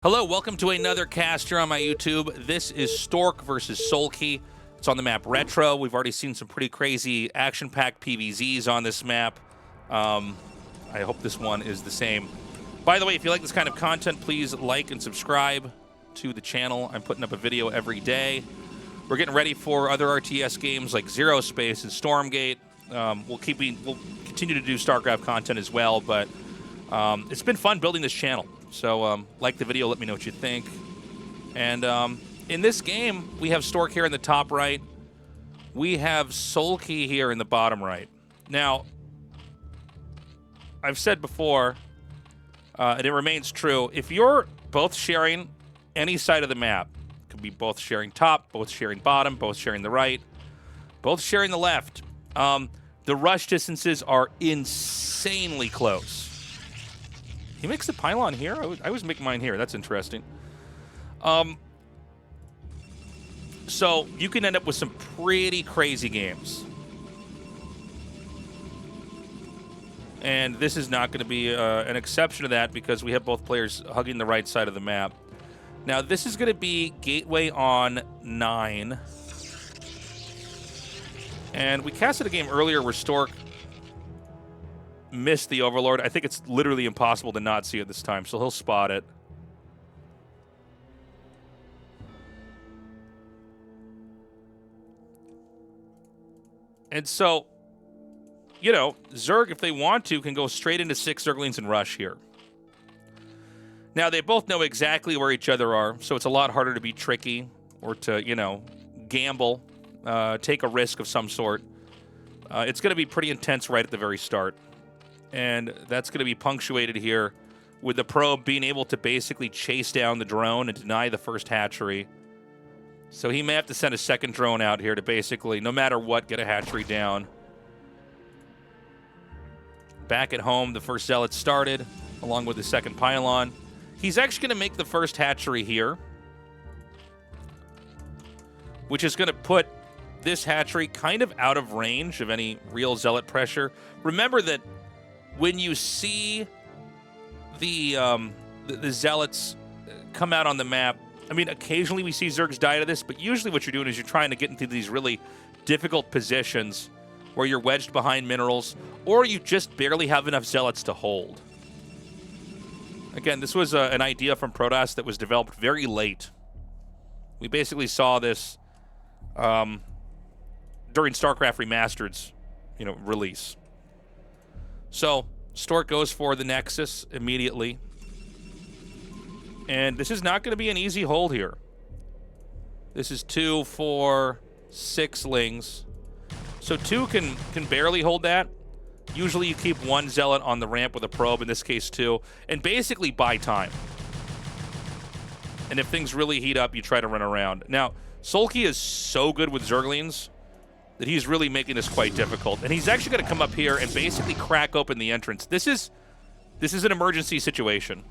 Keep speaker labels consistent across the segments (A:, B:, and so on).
A: Hello, welcome to another cast here on my YouTube. This is Stork versus Soulkey. It's on the map Retro. We've already seen some pretty crazy action-packed PvZs on this map. I hope this one is the same. By the way, if you like this kind of content, please like and subscribe to the channel. I'm putting up a video every day. We're getting ready for other RTS games like Zero Space and Stormgate. We'll continue to do StarCraft content as well, but it's been fun building this channel. So like the video, let me know what you think. And in this game, we have Stork here in the top right. We have Soulkey here in the bottom right. Now, I've said before, and it remains true, if you're both sharing any side of the map, it could be both sharing top, both sharing bottom, both sharing the right, both sharing the left, the rush distances are insanely close. He makes the pylon here? I was making mine here. That's interesting. So you can end up with some pretty crazy games. And this is not going to be an exception to that because we have both players hugging the right side of the map. Now, this is going to be Gateway on 9. And we casted a game earlier where Stork missed the Overlord. I think it's literally impossible to not see it this time, so he'll spot it. And so, you know, Zerg, if they want to, can go straight into 6 Zerglings and rush here. Now, they both know exactly where each other are, so it's a lot harder to be tricky or to, you know, gamble, take a risk of some sort. It's going to be pretty intense right at the very start. And that's going to be punctuated here with the probe being able to basically chase down the drone and deny the first hatchery. So he may have to send a second drone out here to basically, no matter what, get a hatchery down. Back at home, the first zealot started, along with the second pylon. He's actually going to make the first hatchery here, which is going to put this hatchery kind of out of range of any real zealot pressure. Remember that when you see the zealots come out on the map, I mean, occasionally we see Zergs die to this, but usually what you're doing is you're trying to get into these really difficult positions where you're wedged behind minerals, or you just barely have enough zealots to hold. Again, this was an idea from Protoss that was developed very late. We basically saw this during StarCraft Remastered's, release. So, Stork goes for the Nexus immediately. And this is not going to be an easy hold here. This is 2, 4, 6 lings. So 2 can barely hold that. Usually you keep 1 zealot on the ramp with a probe, in this case 2, and basically buy time. And if things really heat up, you try to run around. Now, Soulkey is so good with Zerglings that he's really making this quite difficult. And he's actually going to come up here and basically crack open the entrance. This is an emergency situation.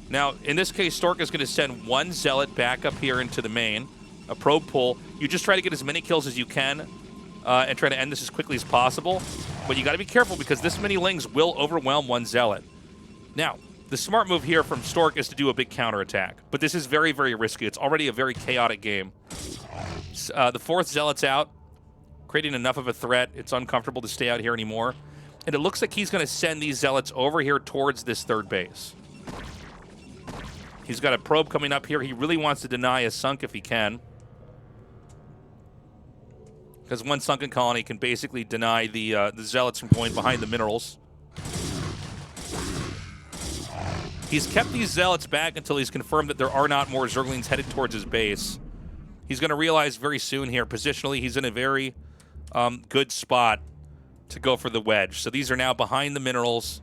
A: Now, in this case, Stork is going to send 1 zealot back up here into the main, a probe pull. You just try to get as many kills as you can and try to end this as quickly as possible. But you got to be careful because this many lings will overwhelm 1 zealot. Now, the smart move here from Stork is to do a big counterattack. But this is very, very risky. It's already a very chaotic game. The 4th zealot's out, creating enough of a threat. It's uncomfortable to stay out here anymore. And it looks like he's going to send these zealots over here towards this 3rd base. He's got a probe coming up here. He really wants to deny a sunk if he can. Because 1 sunken colony can basically deny the zealots from going behind the minerals. He's kept these zealots back until he's confirmed that there are not more Zerglings headed towards his base. He's going to realize very soon here, positionally, he's in a very good spot to go for the wedge. So these are now behind the minerals.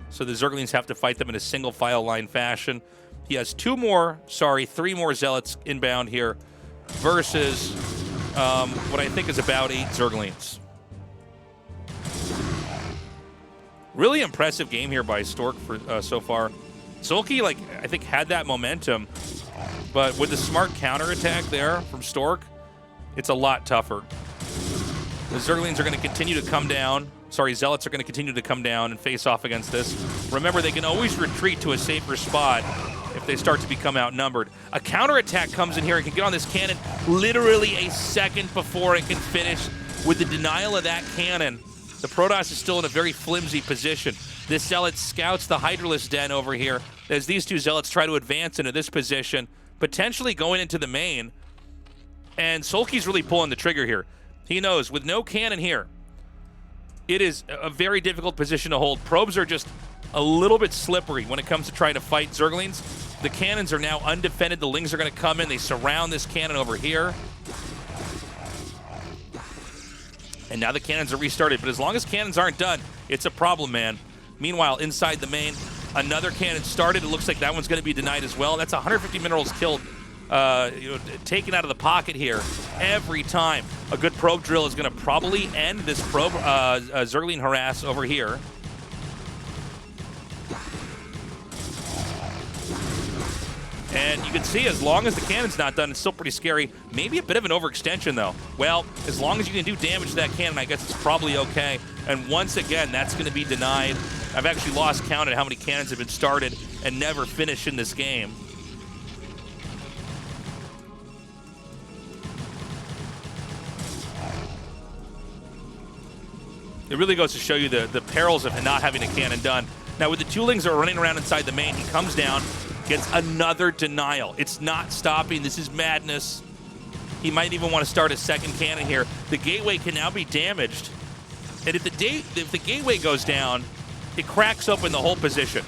A: So the Zerglings have to fight them in a single file line fashion. He has 3 more zealots inbound here versus what I think is about 8 Zerglings. Really impressive game here by Stork for so far. Soulkey, I think, had that momentum, but with the smart counterattack there from Stork, it's a lot tougher. The Zerglings are going to continue to come down. Zealots are going to continue to come down and face off against this. Remember, they can always retreat to a safer spot if they start to become outnumbered. A counterattack comes in here and can get on this cannon literally a second before it can finish. With the denial of that cannon, the Protoss is still in a very flimsy position. This Zealot scouts the Hydralisk den over here as these two Zealots try to advance into this position, potentially going into the main. And Soulkey's really pulling the trigger here. He knows with no cannon here, it is a very difficult position to hold. Probes are just a little bit slippery when it comes to trying to fight Zerglings. The cannons are now undefended. The Lings are going to come in. They surround this cannon over here. And now the cannons are restarted. But as long as cannons aren't done, it's a problem, man. Meanwhile, inside the main, another cannon started. It looks like that one's going to be denied as well. That's 150 minerals killed, taken out of the pocket here every time. A good probe drill is going to probably end this probe Zergling harass over here. And you can see as long as the cannon's not done, it's still pretty scary. Maybe a bit of an overextension, though. Well, as long as you can do damage to that cannon, I guess it's probably okay. And once again, that's going to be denied. I've actually lost count at how many cannons have been started and never finished in this game. It really goes to show you the perils of not having a cannon done. Now, with the two Lings that are running around inside the main, he comes down, gets another denial. It's not stopping. This is madness. He might even want to start a second cannon here. The gateway can now be damaged. And if the gateway goes down, it cracks open the whole position.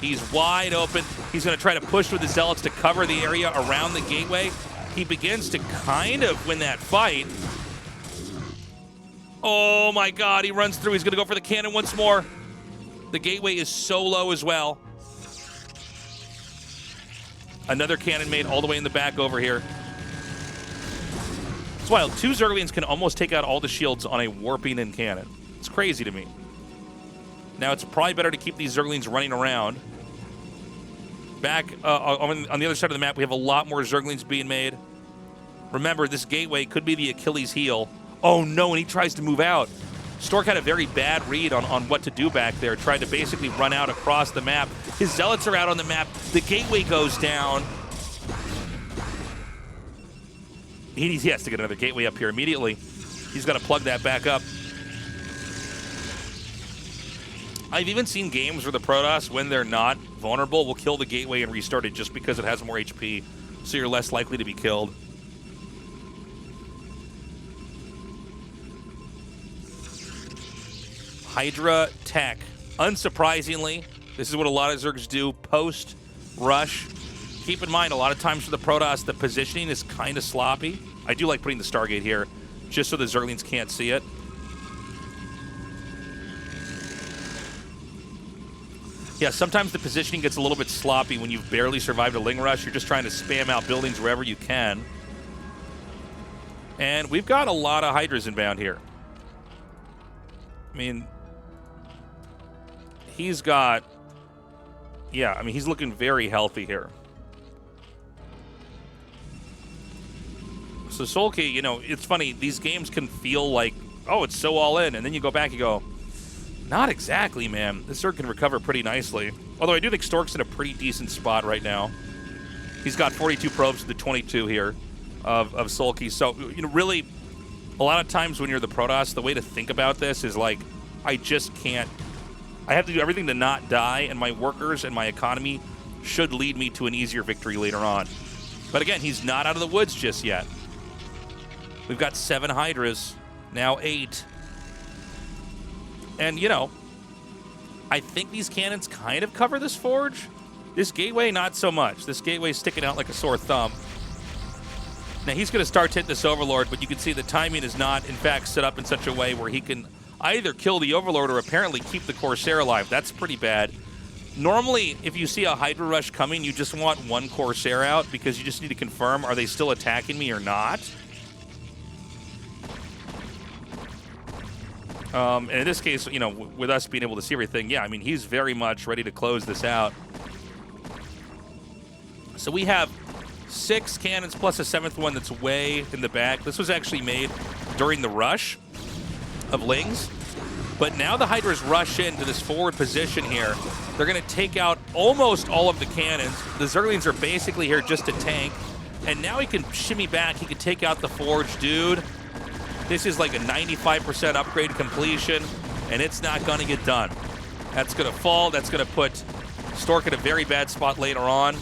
A: He's wide open. He's going to try to push with the Zealots to cover the area around the gateway. He begins to kind of win that fight. Oh my God, he runs through. He's going to go for the cannon once more. The gateway is so low as well. Another cannon made all the way in the back over here. It's wild. Two Zerglings can almost take out all the shields on a warping in cannon. It's crazy to me. Now, it's probably better to keep these Zerglings running around. Back on the other side of the map, we have a lot more Zerglings being made. Remember, this gateway could be the Achilles heel. Oh, no, and he tries to move out. Stork had a very bad read on what to do back there, tried to basically run out across the map. His Zealots are out on the map. The gateway goes down. He has to get another gateway up here immediately. He's got to plug that back up. I've even seen games where the Protoss, when they're not vulnerable, will kill the gateway and restart it just because it has more HP, so you're less likely to be killed. Hydra tech. Unsurprisingly, this is what a lot of Zergs do post-rush. Keep in mind, a lot of times for the Protoss, the positioning is kind of sloppy. I do like putting the Stargate here, just so the Zerglings can't see it. Yeah, sometimes the positioning gets a little bit sloppy when you've barely survived a Ling Rush. You're just trying to spam out buildings wherever you can. And we've got a lot of Hydras inbound here. I mean, he's got... Yeah, I mean, he's looking very healthy here. So Soulkey, you know, it's funny. These games can feel like, oh, it's so all in. And then you go back and go, not exactly, man. This Zerg can recover pretty nicely. Although I do think Stork's in a pretty decent spot right now. He's got 42 probes to the 22 here of Soulkey. So, you know, really, a lot of times when you're the Protoss, the way to think about this is like, I just can't. I have to do everything to not die, and my workers and my economy should lead me to an easier victory later on. But again, he's not out of the woods just yet. We've got 7 Hydras, now 8. And, you know, I think these cannons kind of cover this forge. This gateway, not so much. This gateway's sticking out like a sore thumb. Now, he's going to start to hit this Overlord, but you can see the timing is not, in fact, set up in such a way where he can either kill the Overlord or apparently keep the Corsair alive. That's pretty bad. Normally, if you see a Hydra rush coming, you just want one Corsair out because you just need to confirm, are they still attacking me or not? And in this case, you know, with us being able to see everything, yeah, I mean, he's very much ready to close this out. So we have 6 cannons plus a 7th one that's way in the back. This was actually made during the rush of Lings. But now the Hydras rush into this forward position here. They're going to take out almost all of the cannons. The Zerglings are basically here just to tank. And now he can shimmy back. He can take out the Forge Dude. This is like a 95% upgrade completion, and it's not going to get done. That's going to fall. That's going to put Stork in a very bad spot later on.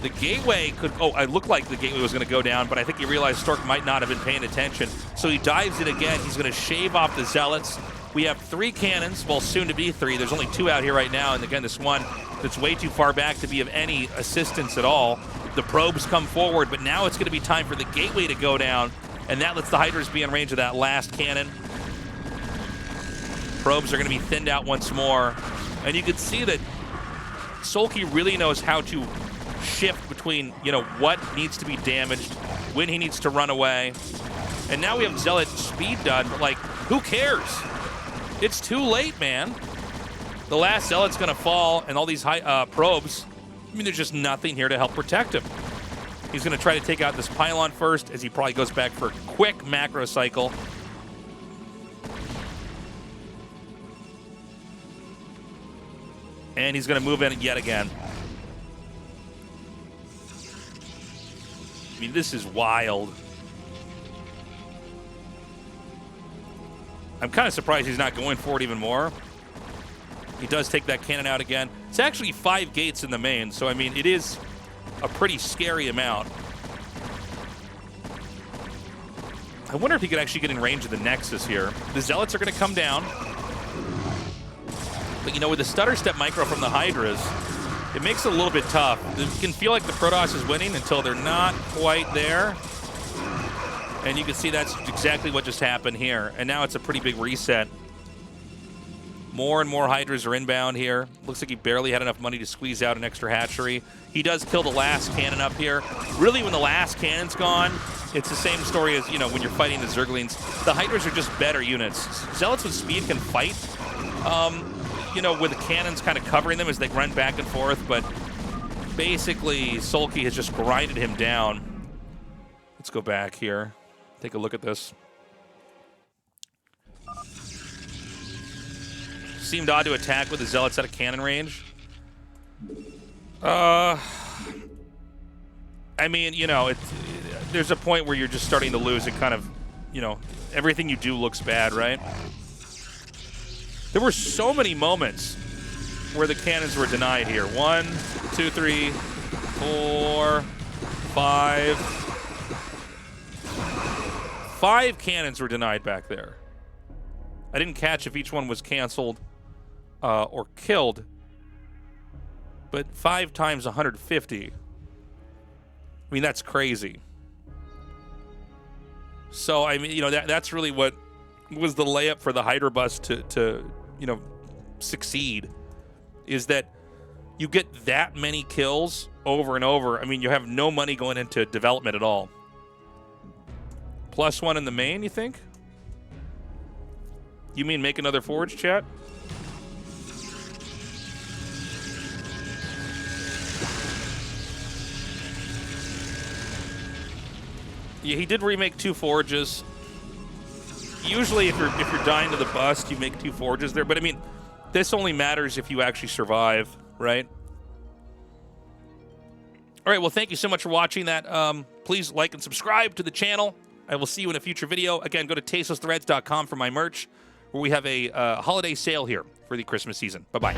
A: The Gateway could... Oh, it looked like the Gateway was going to go down, but I think he realized Stork might not have been paying attention. So he dives in again. He's going to shave off the Zealots. We have 3 cannons, well, soon to be 3. There's only 2 out here right now, and again, this one that's way too far back to be of any assistance at all. The probes come forward, but now it's going to be time for the Gateway to go down, and that lets the Hydras be in range of that last cannon. Probes are going to be thinned out once more, and you can see that Soulkey really knows how to shift between, you know, what needs to be damaged, when he needs to run away. And now we have Zealot speed done, but, like, who cares? It's too late, man. The last Zealot's going to fall, and all these probes, I mean, there's just nothing here to help protect him. He's going to try to take out this pylon first, as he probably goes back for a quick macro cycle. And he's going to move in yet again. I mean, this is wild. I'm kind of surprised he's not going for it even more. He does take that cannon out again. It's actually 5 gates in the main, so I mean, it is a pretty scary amount. I wonder if he could actually get in range of the Nexus here. The Zealots are going to come down. But, you know, with the stutter step micro from the Hydras, it makes it a little bit tough. You can feel like the Protoss is winning until they're not quite there. And you can see that's exactly what just happened here. And now it's a pretty big reset. More and more Hydras are inbound here. Looks like he barely had enough money to squeeze out an extra hatchery. He does kill the last cannon up here. Really, when the last cannon's gone, it's the same story as, you know, when you're fighting the Zerglings. The Hydras are just better units. Zealots with speed can fight, you know, with the cannons kind of covering them as they run back and forth, but basically Soulkey has just grinded him down. Let's go back here. Take a look at this. Seemed odd to attack with the Zealots at a cannon range. I mean, you know, there's a point where you're just starting to lose. It kind of, you know, everything you do looks bad, right? There were so many moments where the cannons were denied here. 1, 2, 3, 4, 5. 5 cannons were denied back there. I didn't catch if each one was canceled or killed, but 5 times 150. I mean, that's crazy. So, I mean, you know, that's really what was the layup for the Hydra bus to you know, succeed, is that you get that many kills over and over. I mean, you have no money going into development at all. +1 in the main, you think? You mean make another Forge, chat? Yeah, he did remake 2 Forges. Usually, if you're dying to the bust, you make 2 Forges there. But I mean, this only matters if you actually survive, right? All right, well, thank you so much for watching that. Please like and subscribe to the channel. I will see you in a future video. Again, go to tastelessthreads.com for my merch, where we have a holiday sale here for the Christmas season. Bye-bye.